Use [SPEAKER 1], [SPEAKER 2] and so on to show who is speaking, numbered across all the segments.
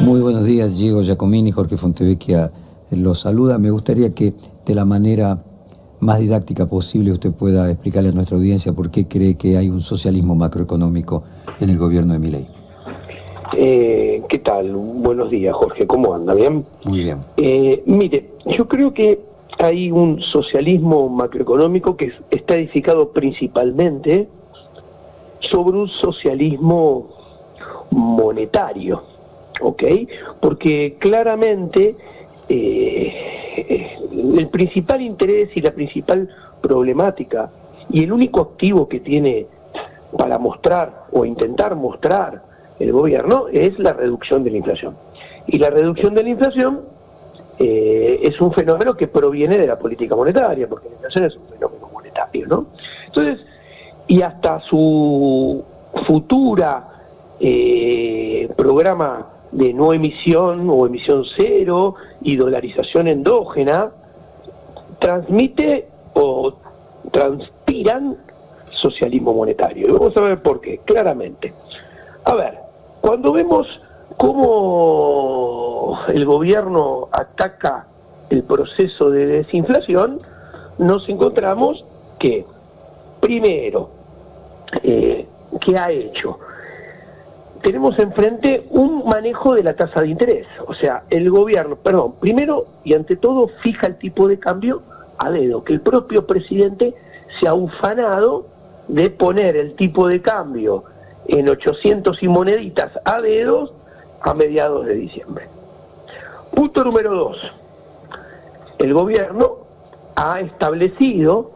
[SPEAKER 1] Muy buenos días, Diego Giacomini, Jorge Fontevecchia los saluda. Me gustaría que de la manera más didáctica posible usted pueda explicarle a nuestra audiencia por qué cree que hay un socialismo macroeconómico en el gobierno de Milei.
[SPEAKER 2] ¿Qué tal? Buenos días, Jorge. ¿Cómo anda? ¿Bien?
[SPEAKER 1] Muy bien.
[SPEAKER 2] Mire, yo creo que hay un socialismo macroeconómico que está edificado principalmente sobre un socialismo monetario, ¿ok? Porque claramente el principal interés y la principal problemática y el único activo que tiene para mostrar o intentar mostrar el gobierno es la reducción de la inflación. Y la reducción de la inflación es un fenómeno que proviene de la política monetaria, porque la inflación es un fenómeno monetario, ¿no? Entonces, y hasta su futura programa de no emisión o emisión cero y dolarización endógena, transmite o transpiran socialismo monetario. Y vamos a ver por qué, claramente. A ver, cuando vemos cómo el gobierno ataca el proceso de desinflación, nos encontramos que, primero, ¿qué ha hecho? Tenemos enfrente un manejo de la tasa de interés. O sea, el gobierno, primero y ante todo, fija el tipo de cambio a dedo, que el propio presidente se ha ufanado de poner el tipo de cambio en 800 y moneditas a dedos a mediados de diciembre. Punto número 2. El gobierno ha establecido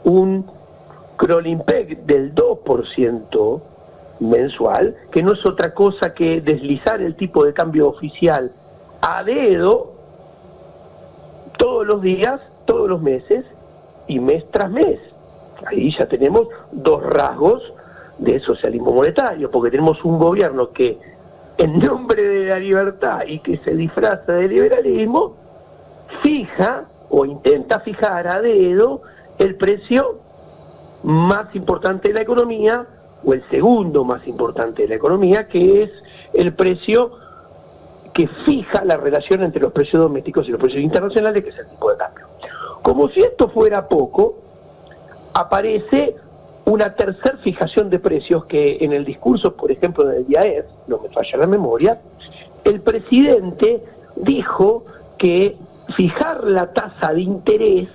[SPEAKER 2] un crawling peg del 2% mensual, que no es otra cosa que deslizar el tipo de cambio oficial a dedo todos los días, todos los meses y mes tras mes. Ahí ya tenemos dos rasgos de socialismo monetario, porque tenemos un gobierno que en nombre de la libertad y que se disfraza de liberalismo, fija o intenta fijar a dedo el precio más importante de la economía, o el segundo más importante de la economía, que es el precio que fija la relación entre los precios domésticos y los precios internacionales, que es el tipo de cambio. Como si esto fuera poco, aparece una tercera fijación de precios que en el discurso, por ejemplo, del IAEF, no me falla la memoria, el presidente dijo que fijar la tasa de interés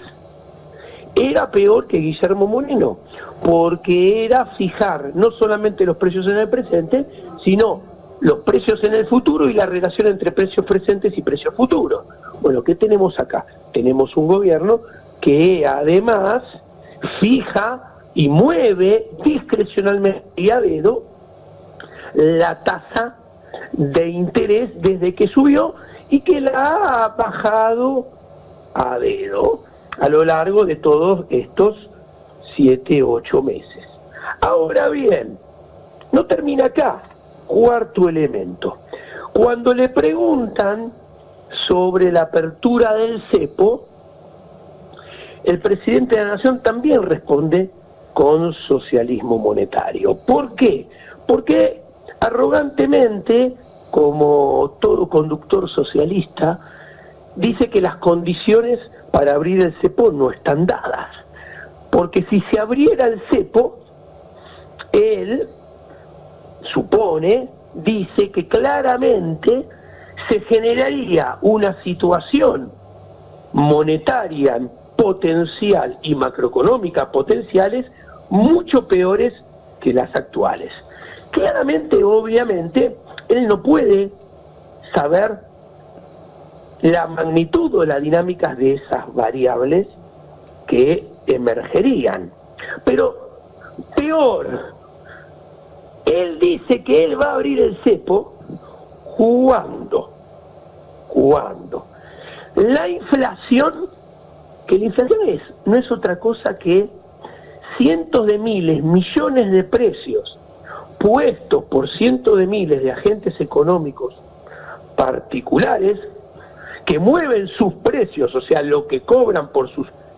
[SPEAKER 2] era peor que Guillermo Moreno, porque era fijar no solamente los precios en el presente, sino los precios en el futuro y la relación entre precios presentes y precios futuros. Bueno, ¿qué tenemos acá? Tenemos un gobierno que además fija y mueve discrecionalmente y a dedo la tasa de interés desde que subió y que la ha bajado a dedo a lo largo de todos estos 7, 8 meses. Ahora bien, no termina acá. Cuarto elemento. Cuando le preguntan sobre la apertura del cepo, el presidente de la Nación también responde con socialismo monetario. ¿Por qué? Porque arrogantemente, como todo conductor socialista, dice que las condiciones para abrir el cepo no están dadas. Porque si se abriera el cepo, él supone, dice que claramente se generaría una situación monetaria potencial y macroeconómica potenciales mucho peores que las actuales. Claramente, obviamente, él no puede saber la magnitud o las dinámicas de esas variables que emergerían. Pero peor, él dice que él va a abrir el cepo jugando. La inflación, que la inflación no es otra cosa que cientos de miles, millones de precios puestos por cientos de miles de agentes económicos particulares que mueven sus precios, o sea, lo que cobran por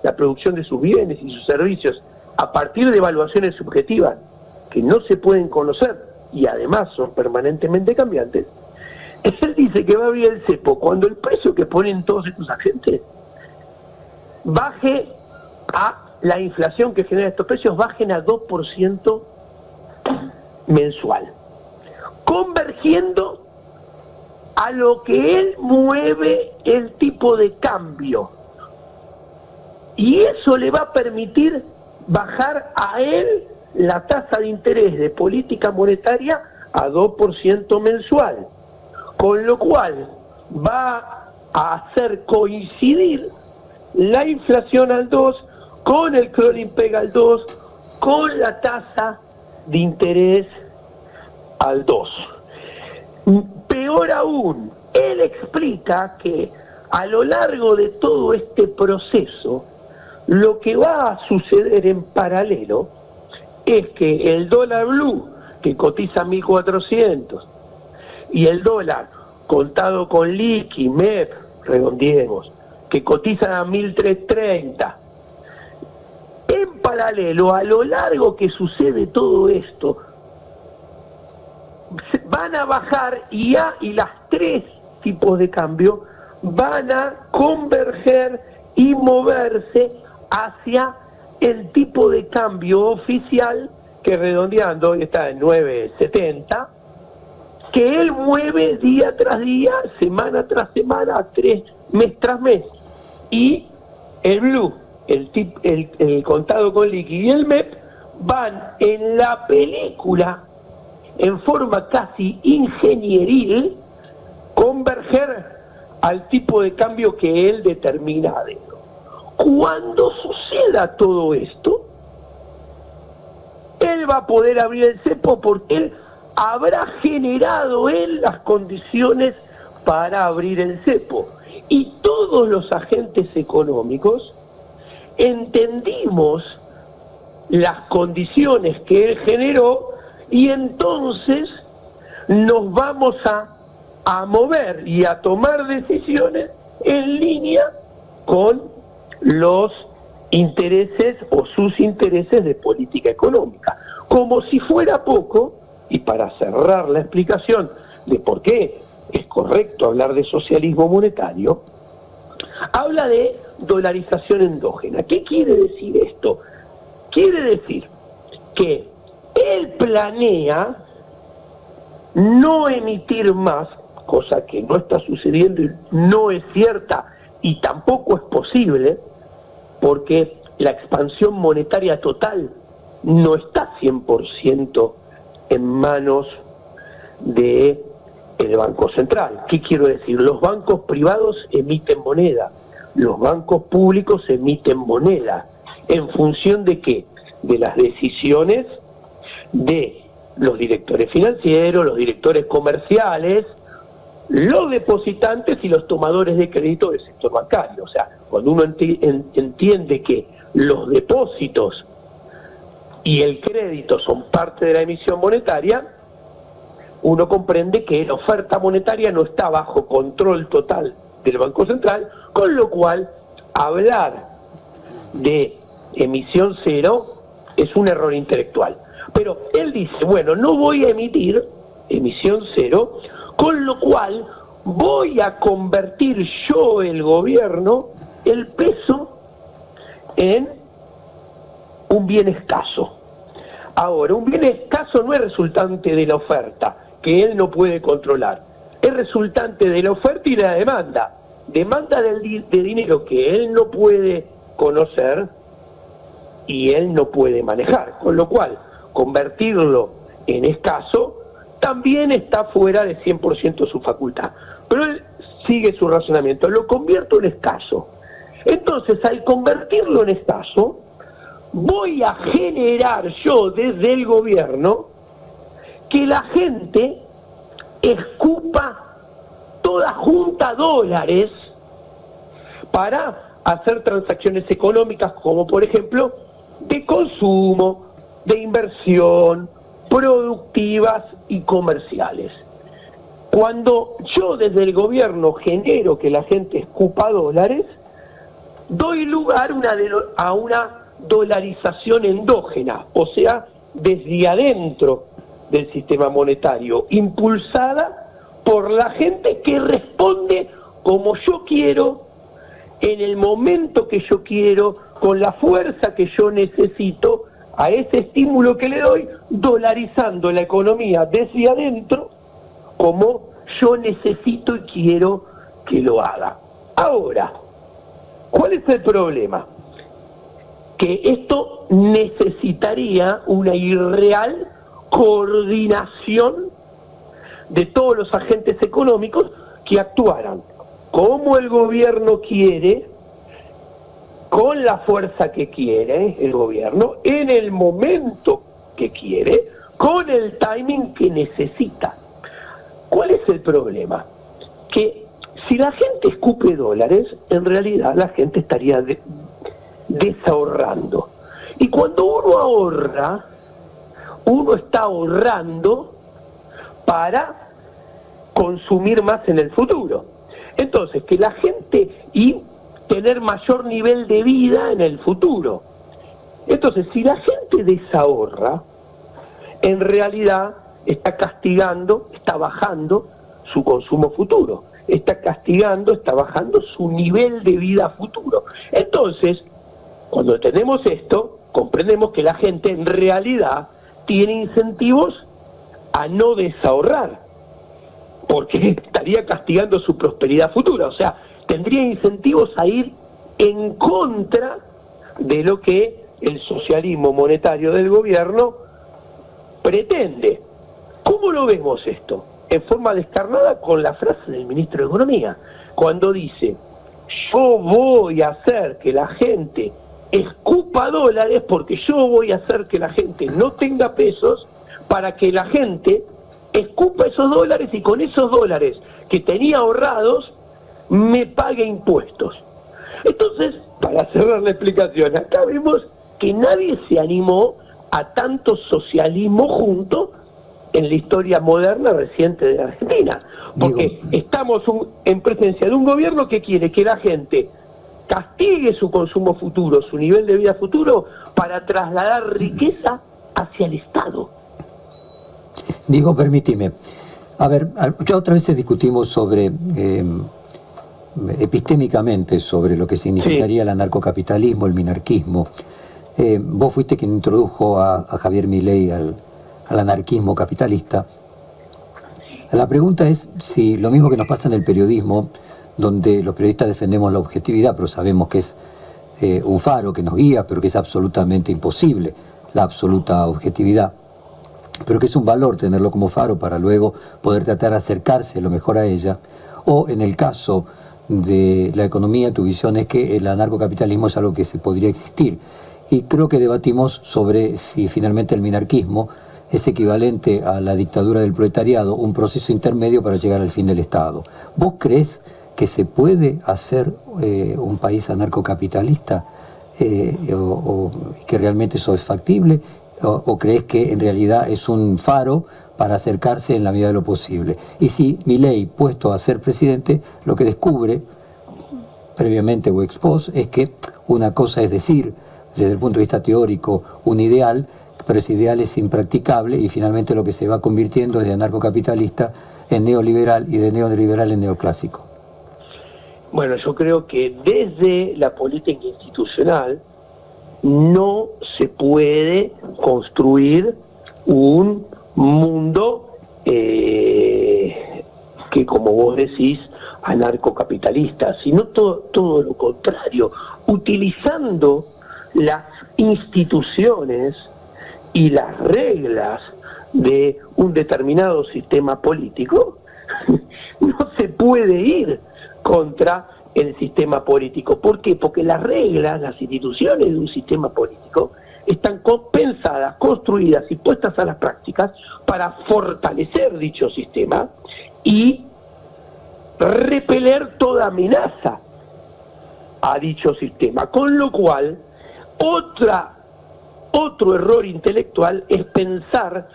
[SPEAKER 2] la producción de sus bienes y sus servicios a partir de evaluaciones subjetivas que no se pueden conocer y además son permanentemente cambiantes, Él dice que va a abrir el cepo cuando el precio que ponen todos estos agentes baje a la inflación que genera estos precios, bajen a 2% mensual, convergiendo a lo que él mueve el tipo de cambio. Y eso le va a permitir bajar a él la tasa de interés de política monetaria a 2% mensual, con lo cual va a hacer coincidir la inflación al 2 con el crawling pega al 2, con la tasa de interés al 2. Peor aún, él explica que a lo largo de todo este proceso, lo que va a suceder en paralelo es que el dólar blue, que cotiza 1.400, y el dólar contado con liqui, MEP, redondeemos, que cotizan a 1.330, en paralelo, a lo largo que sucede todo esto, van a bajar y las tres tipos de cambio van a converger y moverse hacia el tipo de cambio oficial, que redondeando hoy está en 9.70, que él mueve día tras día, semana tras semana, mes tras mes. Y el blue, el contado con liqui y el MEP van en la película, en forma casi ingenieril, converger al tipo de cambio que él determina adentro. Cuando suceda todo esto, él va a poder abrir el cepo porque él habrá generado él las condiciones para abrir el cepo. Y todos los agentes económicos entendimos las condiciones que él generó y entonces nos vamos a mover y a tomar decisiones en línea con los intereses o sus intereses de política económica. Como si fuera poco, y para cerrar la explicación de por qué es correcto hablar de socialismo monetario, habla de dolarización endógena. ¿Qué quiere decir esto? Quiere decir que él planea no emitir más, cosa que no está sucediendo y no es cierta y tampoco es posible, porque la expansión monetaria total no está 100% en manos del Banco Central. ¿Qué quiero decir? Los bancos privados emiten moneda, los bancos públicos emiten moneda. ¿En función de qué? De las decisiones de los directores financieros, los directores comerciales, los depositantes y los tomadores de crédito del sector bancario. O sea, cuando uno entiende que los depósitos y el crédito son parte de la emisión monetaria, uno comprende que la oferta monetaria no está bajo control total del Banco Central, con lo cual hablar de emisión cero es un error intelectual. Pero él dice, bueno, no voy a emitir emisión cero, con lo cual voy a convertir yo, el gobierno, el peso en un bien escaso. Ahora, un bien escaso no es resultante de la oferta, que él no puede controlar. Es resultante de la oferta y de la demanda. Demanda de dinero que él no puede conocer y él no puede manejar. Con lo cual, convertirlo en escaso también está fuera de 100% su facultad. Pero él sigue su razonamiento. Lo convierto en escaso. Entonces, al convertirlo en escaso, voy a generar yo desde el gobierno que la gente escupa toda junta dólares para hacer transacciones económicas como por ejemplo de consumo, de inversión, productivas y comerciales. Cuando yo desde el gobierno genero que la gente escupa dólares, doy lugar a una dolarización endógena, o sea, desde adentro del sistema monetario, impulsada por la gente que responde como yo quiero, en el momento que yo quiero, con la fuerza que yo necesito, a ese estímulo que le doy, dolarizando la economía desde adentro, como yo necesito y quiero que lo haga. Ahora, ¿cuál es el problema? Que esto necesitaría una irreal coordinación de todos los agentes económicos que actuaran como el gobierno quiere, con la fuerza que quiere el gobierno, en el momento que quiere, con el timing que necesita. ¿Cuál es el problema? Que si la gente escupe dólares, en realidad la gente estaría desahorrando. Y cuando uno ahorra, uno está ahorrando para consumir más en el futuro. Entonces, que la gente y tener mayor nivel de vida en el futuro. Entonces, si la gente desahorra, en realidad está castigando, está bajando su consumo futuro, está castigando, está bajando su nivel de vida futuro. Entonces, cuando tenemos esto, comprendemos que la gente en realidad tiene incentivos a no desahorrar, porque estaría castigando su prosperidad futura, o sea, tendría incentivos a ir en contra de lo que el socialismo monetario del gobierno pretende. ¿Cómo lo vemos esto? En forma descarnada con la frase del ministro de Economía, cuando dice, yo voy a hacer que la gente escupa dólares porque yo voy a hacer que la gente no tenga pesos para que la gente escupa esos dólares y con esos dólares que tenía ahorrados me pague impuestos. Entonces, para cerrar la explicación, acá vemos que nadie se animó a tanto socialismo junto en la historia moderna reciente de Argentina, porque estamos en presencia de un gobierno que quiere que la gente castigue su consumo futuro, su nivel de vida futuro, para trasladar riqueza hacia el Estado.
[SPEAKER 1] Diego, permíteme. A ver, ya otras veces discutimos sobre, epistémicamente, sobre lo que significaría el anarcocapitalismo, el minarquismo. Vos fuiste quien introdujo a Javier Milei al anarquismo capitalista. La pregunta es si lo mismo que nos pasa en el periodismo, donde los periodistas defendemos la objetividad, pero sabemos que es un faro que nos guía, pero que es absolutamente imposible la absoluta objetividad, pero que es un valor tenerlo como faro para luego poder tratar de acercarse lo mejor a ella. O en el caso de la economía, tu visión es que el anarcocapitalismo es algo que se podría existir. Y creo que debatimos sobre si finalmente el minarquismo es equivalente a la dictadura del proletariado, un proceso intermedio para llegar al fin del Estado. ¿Vos crees que se puede hacer un país anarcocapitalista o que realmente eso es factible? ¿O crees que en realidad es un faro para acercarse en la medida de lo posible? Y si Milei, puesto a ser presidente, lo que descubre, previamente o ex post, es que una cosa es decir, desde el punto de vista teórico, un ideal, pero ese ideal es impracticable y finalmente lo que se va convirtiendo es de anarcocapitalista en neoliberal y de neoliberal en neoclásico.
[SPEAKER 2] Bueno, yo creo que desde la política institucional no se puede construir un mundo que, como vos decís, anarcocapitalista, sino todo lo contrario, utilizando las instituciones y las reglas de un determinado sistema político, no se puede ir contra el sistema político. ¿Por qué? Porque las reglas, las instituciones de un sistema político están pensadas, construidas y puestas a las prácticas para fortalecer dicho sistema y repeler toda amenaza a dicho sistema. Con lo cual, otro error intelectual es pensar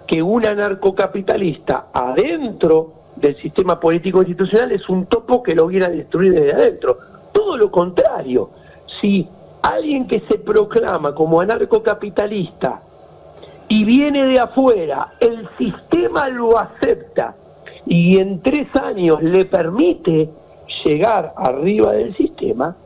[SPEAKER 2] que un anarcocapitalista adentro del sistema político institucional es un topo que lo viene a destruir desde adentro. Todo lo contrario. Si alguien que se proclama como anarcocapitalista y viene de afuera, el sistema lo acepta y en 3 años le permite llegar arriba del sistema,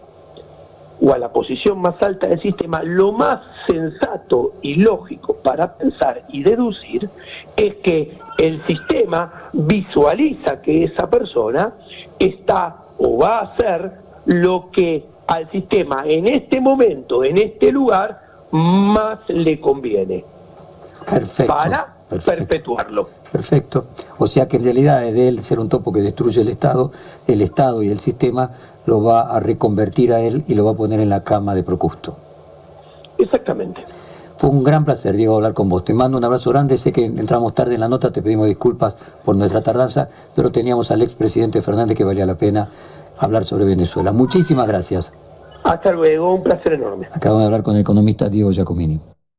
[SPEAKER 2] o a la posición más alta del sistema, lo más sensato y lógico para pensar y deducir es que el sistema visualiza que esa persona está o va a hacer lo que al sistema en este momento, en este lugar, más le conviene.
[SPEAKER 1] Perfecto.
[SPEAKER 2] Para perpetuarlo.
[SPEAKER 1] Perfecto. O sea que en realidad, de él ser un topo que destruye el Estado y el sistema lo va a reconvertir a él y lo va a poner en la cama de Procusto.
[SPEAKER 2] Exactamente.
[SPEAKER 1] Fue un gran placer, Diego, hablar con vos. Te mando un abrazo grande. Sé que entramos tarde en la nota, te pedimos disculpas por nuestra tardanza, pero teníamos al expresidente Fernández que valía la pena hablar sobre Venezuela. Muchísimas gracias.
[SPEAKER 2] Hasta luego, un placer enorme.
[SPEAKER 1] Acabamos de hablar con el economista Diego Giacomini.